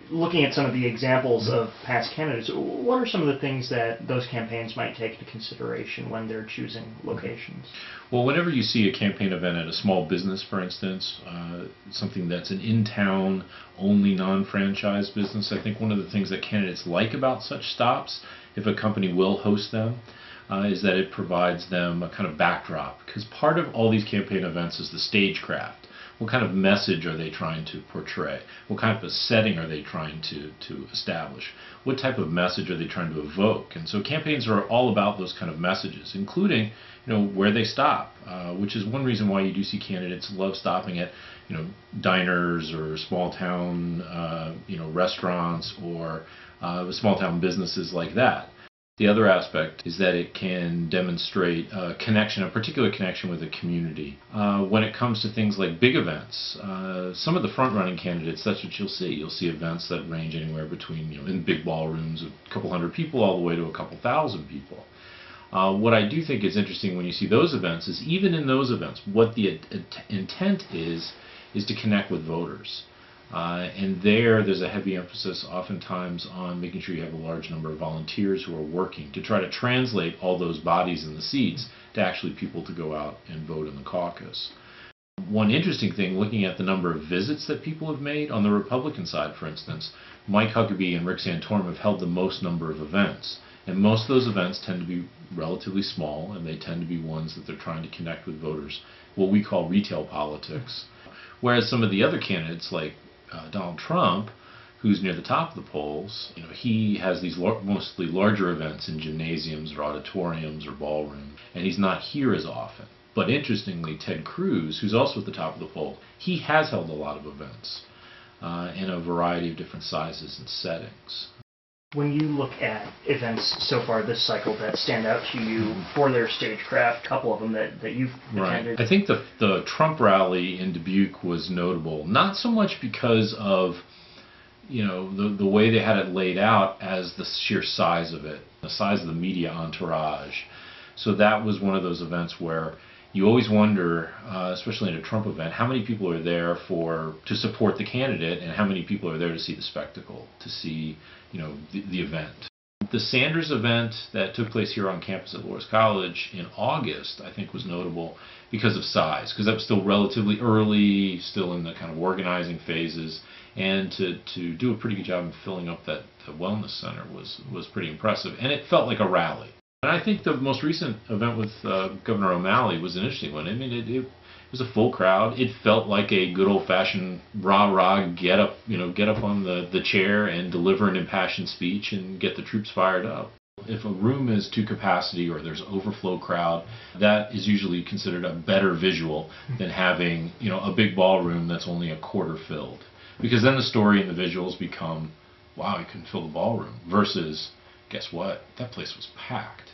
looking at some of the examples of past candidates, what are some of the things that those campaigns might take into consideration when they're choosing locations? Well, whenever you see a campaign event at a small business, for instance, something that's an in-town only non-franchise business, I think one of the things that candidates like about such stops, if a company will host them, is that it provides them a kind of backdrop. Because part of all these campaign events is the stagecraft. What kind of message are they trying to portray? What kind of a setting are they trying to establish? What type of message are they trying to evoke? And so campaigns are all about those kind of messages, including where they stop, which is one reason why you do see candidates love stopping at diners or small town restaurants or small town businesses like that. The other aspect is that it can demonstrate a connection, a particular connection with the community. When it comes to things like big events, some of the front-running candidates, that's what you'll see. You'll see events that range anywhere between, in big ballrooms, a couple hundred people all the way to a couple thousand people. What I do think is interesting when you see those events is even in those events, what the intent is to connect with voters. And there's a heavy emphasis oftentimes on making sure you have a large number of volunteers who are working to try to translate all those bodies in the seats to actually people to go out and vote in the caucus. One interesting thing, looking at the number of visits that people have made on the Republican side, for instance, Mike Huckabee and Rick Santorum have held the most number of events. And most of those events tend to be relatively small, and they tend to be ones that they're trying to connect with voters, what we call retail politics. Whereas some of the other candidates, like Donald Trump, who's near the top of the polls, he has these mostly larger events in gymnasiums or auditoriums or ballrooms, and he's not here as often. But interestingly, Ted Cruz, who's also at the top of the poll, he has held a lot of events in a variety of different sizes and settings. When you look at events so far this cycle that stand out to you for their stagecraft, a couple of them that you've attended. Right. I think the Trump rally in Dubuque was notable, not so much because of the way they had it laid out as the sheer size of it, the size of the media entourage. So that was one of those events where you always wonder, especially in a Trump event, how many people are there to support the candidate and how many people are there to see the spectacle, to see the event. The Sanders event that took place here on campus at Loras College in August, I think, was notable because of size, because that was still relatively early, still in the kind of organizing phases, and to do a pretty good job in filling up that wellness center was pretty impressive, and it felt like a rally. And I think the most recent event with Governor O'Malley was an interesting one. I mean, it was a full crowd. It felt like a good old-fashioned rah-rah, get up on the chair and deliver an impassioned speech and get the troops fired up. If a room is to capacity or there's overflow crowd, that is usually considered a better visual than having a big ballroom that's only a quarter filled. Because then the story and the visuals become, wow, you couldn't fill the ballroom, versus, guess what? That place was packed.